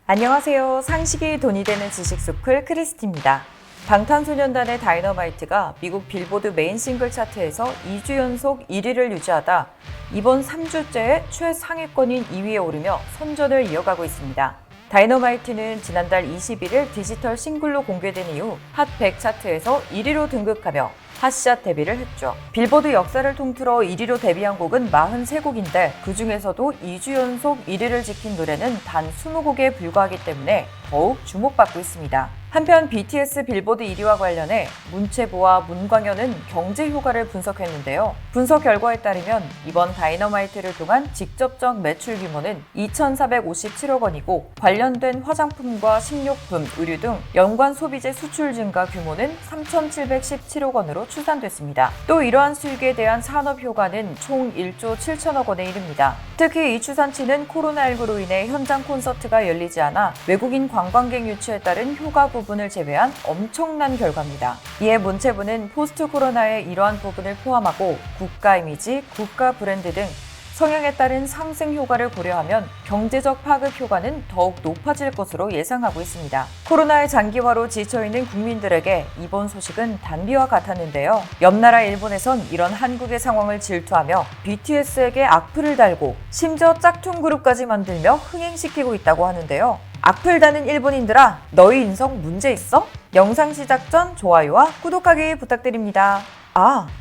안녕하세요. 상식이 돈이 되는 지식스쿨 크리스티입니다. 방탄소년단의 다이너마이트가 미국 빌보드 메인 싱글 차트에서 2주 연속 1위를 유지하다 이번 3주째에 최상위권인 2위에 오르며 선전을 이어가고 있습니다. 다이너마이트는 지난달 21일 디지털 싱글로 공개된 이후 핫 100 차트에서 1위로 등극하며 핫샷 데뷔를 했죠. 빌보드 역사를 통틀어 1위로 데뷔한 곡은 43곡인데 그 중에서도 2주 연속 1위를 지킨 노래는 단 20곡에 불과하기 때문에 더욱 주목받고 있습니다. 한편 BTS 빌보드 1위와 관련해 문체부와 문광현은 경제 효과를 분석했는데요. 분석 결과에 따르면 이번 다이너마이트를 통한 직접적 매출 규모는 2,457억 원이고 관련된 화장품과 식료품, 의류 등 연관 소비재 수출 증가 규모는 3,717억 원으로 추산됐습니다. 또 이러한 수익에 대한 산업 효과는 총 1조 7천억 원에 이릅니다. 특히 이 추산치는 코로나19로 인해 현장 콘서트가 열리지 않아 외국인 관광객 유치에 따른 효과 부분을 제외한 엄청난 결과입니다. 이에 문체부는 포스트 코로나의 이러한 부분을 포함하고 국가 이미지, 국가 브랜드 등 성향에 따른 상승 효과를 고려하면 경제적 파급 효과는 더욱 높아질 것으로 예상하고 있습니다. 코로나의 장기화로 지쳐있는 국민들에게 이번 소식은 단비와 같았는데요. 옆나라 일본에선 이런 한국의 상황을 질투하며 BTS에게 악플을 달고 심지어 짝퉁 그룹까지 만들며 흥행시키고 있다고 하는데요. 악플 다는 일본인들아, 너희 인성 문제 있어? 영상 시작 전 좋아요와 구독하기 부탁드립니다.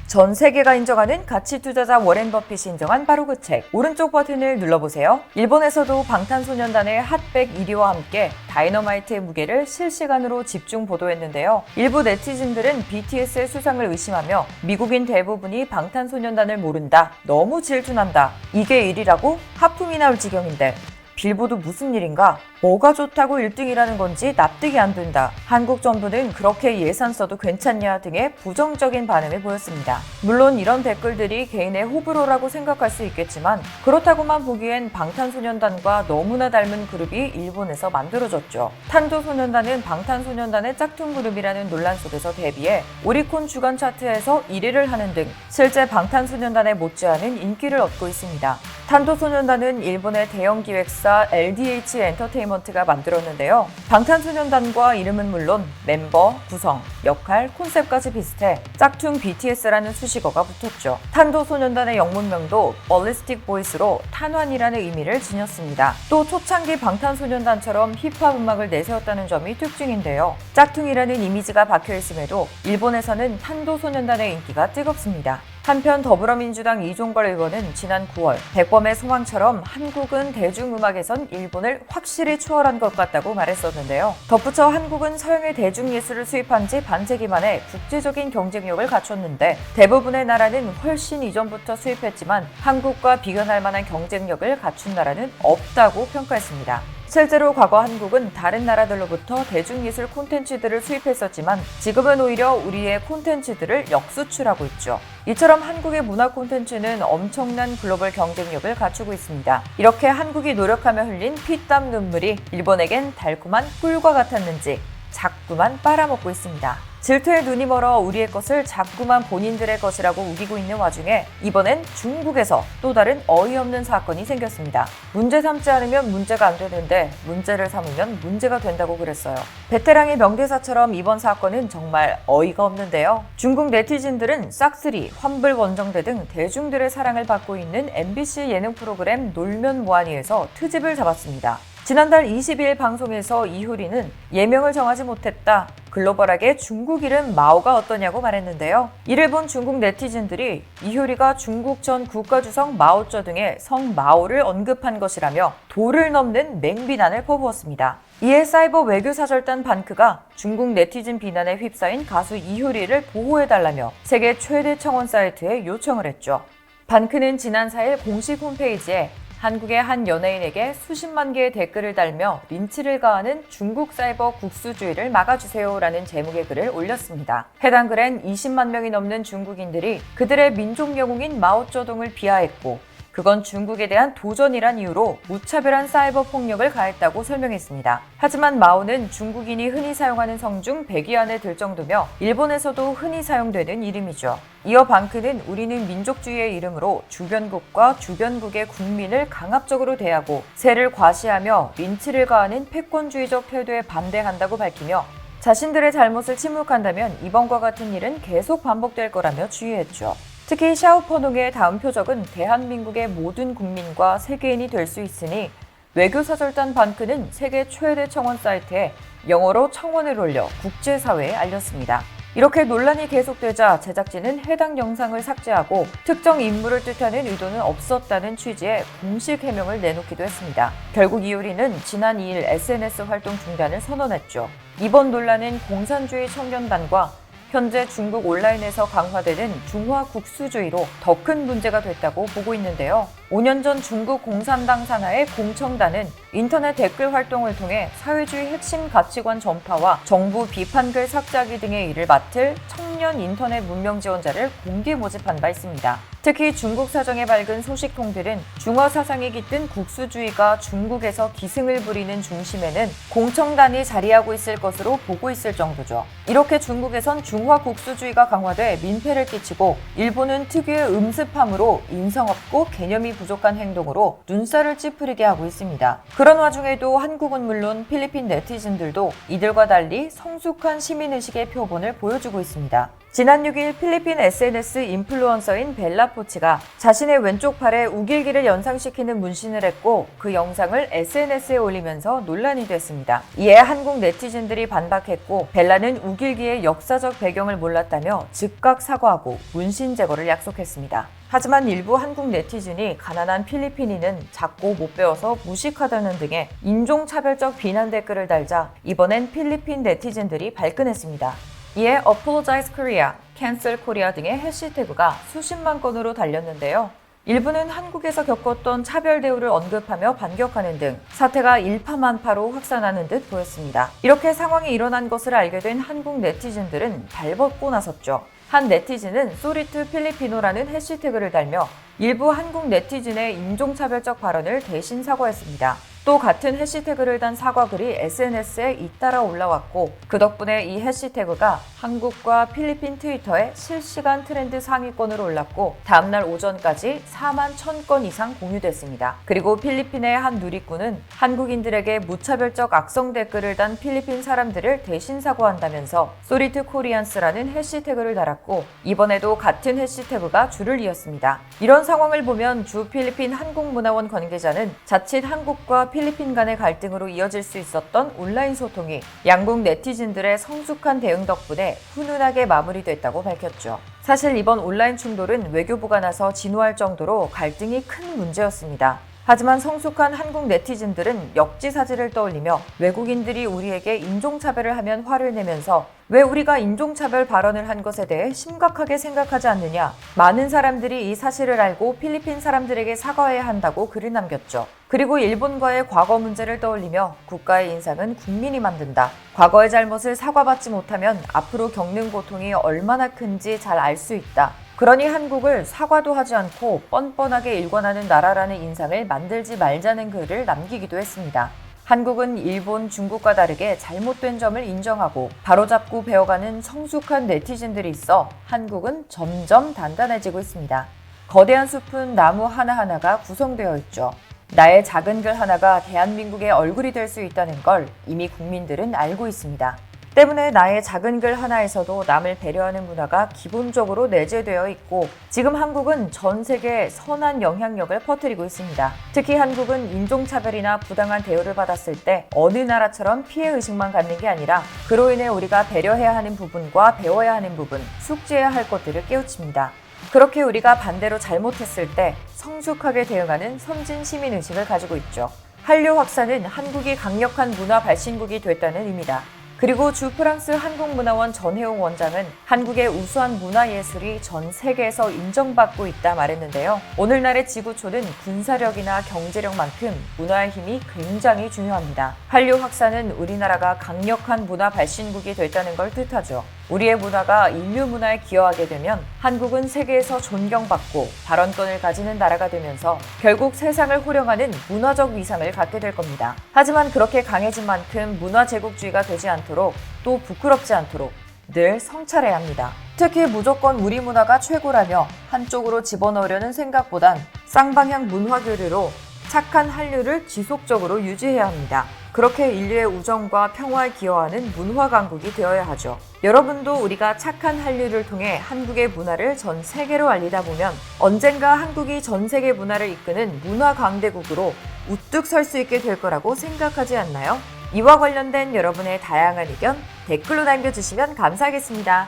전 세계가 인정하는 가치 투자자 워렌 버핏이 인정한 바로 그 책. 오른쪽 버튼을 눌러보세요. 일본에서도 방탄소년단의 핫백 1위와 함께 다이너마이트의 무게를 실시간으로 집중 보도했는데요. 일부 네티즌들은 BTS의 수상을 의심하며 미국인 대부분이 방탄소년단을 모른다, 너무 질투난다, 이게 1위라고? 하품이 나올 지경인데 빌보드 무슨 일인가? 뭐가 좋다고 1등이라는 건지 납득이 안 된다. 한국 정부는 그렇게 예산 써도 괜찮냐 등의 부정적인 반응을 보였습니다. 물론 이런 댓글들이 개인의 호불호라고 생각할 수 있겠지만 그렇다고만 보기엔 방탄소년단과 너무나 닮은 그룹이 일본에서 만들어졌죠. 탄도소년단은 방탄소년단의 짝퉁 그룹이라는 논란 속에서 데뷔해 오리콘 주간 차트에서 1위를 하는 등 실제 방탄소년단에 못지않은 인기를 얻고 있습니다. 탄도소년단은 일본의 대형 기획사 LDH 엔터테인먼트가 만들었는데요. 방탄소년단과 이름은 물론 멤버, 구성, 역할, 콘셉트까지 비슷해 짝퉁 BTS라는 수식어가 붙었죠. 탄도소년단의 영문명도 Ballistic Boys로 탄환이라는 의미를 지녔습니다. 또 초창기 방탄소년단처럼 힙합 음악을 내세웠다는 점이 특징인데요. 짝퉁이라는 이미지가 박혀있음에도 일본에서는 탄도소년단의 인기가 뜨겁습니다. 한편 더불어민주당 이종걸 의원은 지난 9월 백범의 소망처럼 한국은 대중음악에선 일본을 확실히 추월한 것 같다고 말했었는데요. 덧붙여 한국은 서양의 대중예술을 수입한 지 반세기 만에 국제적인 경쟁력을 갖췄는데 대부분의 나라는 훨씬 이전부터 수입했지만 한국과 비견할 만한 경쟁력을 갖춘 나라는 없다고 평가했습니다. 실제로 과거 한국은 다른 나라들로부터 대중예술 콘텐츠들을 수입했었지만 지금은 오히려 우리의 콘텐츠들을 역수출하고 있죠. 이처럼 한국의 문화 콘텐츠는 엄청난 글로벌 경쟁력을 갖추고 있습니다. 이렇게 한국이 노력하며 흘린 피땀 눈물이 일본에겐 달콤한 꿀과 같았는지 자꾸만 빨아먹고 있습니다. 질투에 눈이 멀어 우리의 것을 자꾸만 본인들의 것이라고 우기고 있는 와중에 이번엔 중국에서 또 다른 어이없는 사건이 생겼습니다. 문제 삼지 않으면 문제가 안 되는데 문제를 삼으면 문제가 된다고 그랬어요. 베테랑의 명대사처럼 이번 사건은 정말 어이가 없는데요. 중국 네티즌들은 싹쓸이, 환불 원정대 등 대중들의 사랑을 받고 있는 MBC 예능 프로그램 놀면 뭐하니에서 트집을 잡았습니다. 지난달 22일 방송에서 이효리는 예명을 정하지 못했다, 글로벌하게 중국 이름 마오가 어떠냐고 말했는데요. 이를 본 중국 네티즌들이 이효리가 중국 전 국가주석 마오쩌둥의 성 마오를 언급한 것이라며 도를 넘는 맹비난을 퍼부었습니다. 이에 사이버 외교사절단 반크가 중국 네티즌 비난에 휩싸인 가수 이효리를 보호해달라며 세계 최대 청원 사이트에 요청을 했죠. 반크는 지난 4일 공식 홈페이지에 한국의 한 연예인에게 수십만 개의 댓글을 달며 린치를 가하는 중국 사이버 국수주의를 막아주세요 라는 제목의 글을 올렸습니다. 해당 글엔 20만 명이 넘는 중국인들이 그들의 민족 영웅인 마오쩌둥을 비하했고 그건 중국에 대한 도전이란 이유로 무차별한 사이버 폭력을 가했다고 설명했습니다. 하지만 마오는 중국인이 흔히 사용하는 성 중 100위 안에 들 정도며 일본에서도 흔히 사용되는 이름이죠. 이어 방크는 우리는 민족주의의 이름으로 주변국과 주변국의 국민을 강압적으로 대하고 세를 과시하며 민치를 가하는 패권주의적 태도에 반대한다고 밝히며 자신들의 잘못을 침묵한다면 이번과 같은 일은 계속 반복될 거라며 주의했죠. 특히 샤오퍼농의 다음 표적은 대한민국의 모든 국민과 세계인이 될 수 있으니 외교사절단 방크는 세계 최대 청원 사이트에 영어로 청원을 올려 국제사회에 알렸습니다. 이렇게 논란이 계속되자 제작진은 해당 영상을 삭제하고 특정 인물을 뜻하는 의도는 없었다는 취지의 공식 해명을 내놓기도 했습니다. 결국 이효리는 지난 2일 SNS 활동 중단을 선언했죠. 이번 논란은 공산주의 청년단과 현재 중국 온라인에서 강화되는 중화국수주의로 더 큰 문제가 됐다고 보고 있는데요. 5년 전 중국 공산당 산하의 공청단은 인터넷 댓글 활동을 통해 사회주의 핵심 가치관 전파와 정부 비판글 삭제하기 등의 일을 맡을 청년 인터넷 문명 지원자를 공개 모집한 바 있습니다. 특히 중국 사정에 밝은 소식통들은 중화 사상이 깃든 국수주의가 중국에서 기승을 부리는 중심에는 공청단이 자리하고 있을 것으로 보고 있을 정도죠. 이렇게 중국에선 중화 국수주의가 강화돼 민폐를 끼치고 일본은 특유의 음습함으로 인성 없고 개념이 부족한 행동으로 눈살을 찌푸리게 하고 있습니다. 그런 와중에도 한국은 물론 필리핀 네티즌들도 이들과 달리 성숙한 시민의식의 표본을 보여주고 있습니다. 지난 6일 필리핀 SNS 인플루언서인 벨라포치가 자신의 왼쪽 팔에 우길기를 연상시키는 문신을 했고 그 영상을 SNS에 올리면서 논란이 됐습니다. 이에 한국 네티즌들이 반박했고 벨라는 우길기의 역사적 배경을 몰랐다며 즉각 사과하고 문신 제거를 약속했습니다. 하지만 일부 한국 네티즌이 가난한 필리핀인은 작고 못 배워서 무식하다는 등의 인종차별적 비난 댓글을 달자 이번엔 필리핀 네티즌들이 발끈했습니다. 이에 Apologize Korea, Cancel Korea 등의 해시태그가 수십만 건으로 달렸는데요. 일부는 한국에서 겪었던 차별 대우를 언급하며 반격하는 등 사태가 일파만파로 확산하는 듯 보였습니다. 이렇게 상황이 일어난 것을 알게 된 한국 네티즌들은 발벗고 나섰죠. 한 네티즌은 소리투 필리피노라는 해시태그를 달며 일부 한국 네티즌의 인종차별적 발언을 대신 사과했습니다. 또 같은 해시태그를 단 사과글이 SNS에 잇따라 올라왔고 그 덕분에 이 해시태그가 한국과 필리핀 트위터에 실시간 트렌드 상위권으로 올랐고 다음날 오전까지 4만 1000건 이상 공유됐습니다. 그리고 필리핀의 한 누리꾼은 한국인들에게 무차별적 악성 댓글을 단 필리핀 사람들을 대신 사과한다면서 소리투 코리안스라는 해시태그를 달았고 이번에도 같은 해시태그가 줄을 이었습니다. 이런 상황을 보면 주 필리핀 한국문화원 관계자는 자칫 한국과 필리핀 간의 갈등으로 이어질 수 있었던 온라인 소통이 양국 네티즌들의 성숙한 대응 덕분에 훈훈하게 마무리됐다고 밝혔죠. 사실 이번 온라인 충돌은 외교부가 나서 진호할 정도로 갈등이 큰 문제였습니다. 하지만 성숙한 한국 네티즌들은 역지사지를 떠올리며 외국인들이 우리에게 인종차별을 하면 화를 내면서 왜 우리가 인종차별 발언을 한 것에 대해 심각하게 생각하지 않느냐, 많은 사람들이 이 사실을 알고 필리핀 사람들에게 사과해야 한다고 글을 남겼죠. 그리고 일본과의 과거 문제를 떠올리며 국가의 인상은 국민이 만든다. 과거의 잘못을 사과받지 못하면 앞으로 겪는 고통이 얼마나 큰지 잘 알 수 있다. 그러니 한국을 사과도 하지 않고 뻔뻔하게 일관하는 나라라는 인상을 만들지 말자는 글을 남기기도 했습니다. 한국은 일본, 중국과 다르게 잘못된 점을 인정하고 바로잡고 배워가는 성숙한 네티즌들이 있어 한국은 점점 단단해지고 있습니다. 거대한 숲은 나무 하나하나가 구성되어 있죠. 나의 작은 글 하나가 대한민국의 얼굴이 될 수 있다는 걸 이미 국민들은 알고 있습니다. 때문에 나의 작은 글 하나에서도 남을 배려하는 문화가 기본적으로 내재되어 있고 지금 한국은 전 세계에 선한 영향력을 퍼뜨리고 있습니다. 특히 한국은 인종차별이나 부당한 대우를 받았을 때 어느 나라처럼 피해의식만 갖는 게 아니라 그로 인해 우리가 배려해야 하는 부분과 배워야 하는 부분, 숙지해야 할 것들을 깨우칩니다. 그렇게 우리가 반대로 잘못했을 때 성숙하게 대응하는 선진 시민의식을 가지고 있죠. 한류 확산은 한국이 강력한 문화 발신국이 됐다는 의미다. 그리고 주 프랑스 한국문화원 전혜용 원장은 한국의 우수한 문화예술이 전 세계에서 인정받고 있다 말했는데요. 오늘날의 지구촌은 군사력이나 경제력만큼 문화의 힘이 굉장히 중요합니다. 한류 확산은 우리나라가 강력한 문화 발신국이 됐다는 걸 뜻하죠. 우리의 문화가 인류 문화에 기여하게 되면 한국은 세계에서 존경받고 발언권을 가지는 나라가 되면서 결국 세상을 호령하는 문화적 위상을 갖게 될 겁니다. 하지만 그렇게 강해진 만큼 문화 제국주의가 되지 않도록 또 부끄럽지 않도록 늘 성찰해야 합니다. 특히 무조건 우리 문화가 최고라며 한쪽으로 집어넣으려는 생각보단 쌍방향 문화 교류로 착한 한류를 지속적으로 유지해야 합니다. 그렇게 인류의 우정과 평화에 기여하는 문화 강국이 되어야 하죠. 여러분도 우리가 착한 한류를 통해 한국의 문화를 전 세계로 알리다 보면 언젠가 한국이 전 세계 문화를 이끄는 문화 강대국으로 우뚝 설 수 있게 될 거라고 생각하지 않나요? 이와 관련된 여러분의 다양한 의견 댓글로 남겨주시면 감사하겠습니다.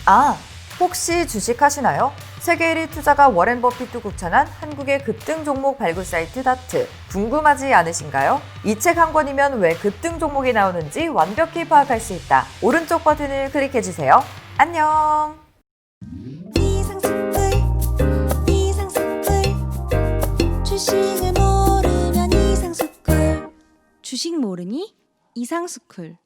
아, 혹시 주식하시나요? 세계 1위 투자가 워렌 버핏도 국찬한 한국의 급등 종목 발굴 사이트 다트 궁금하지 않으신가요? 이 책 한 권이면 왜 급등 종목이 나오는지 완벽히 파악할 수 있다. 오른쪽 버튼을 클릭해주세요. 안녕! 주식을 모르면 이상스쿨. 주식 모르니? 이상스쿨.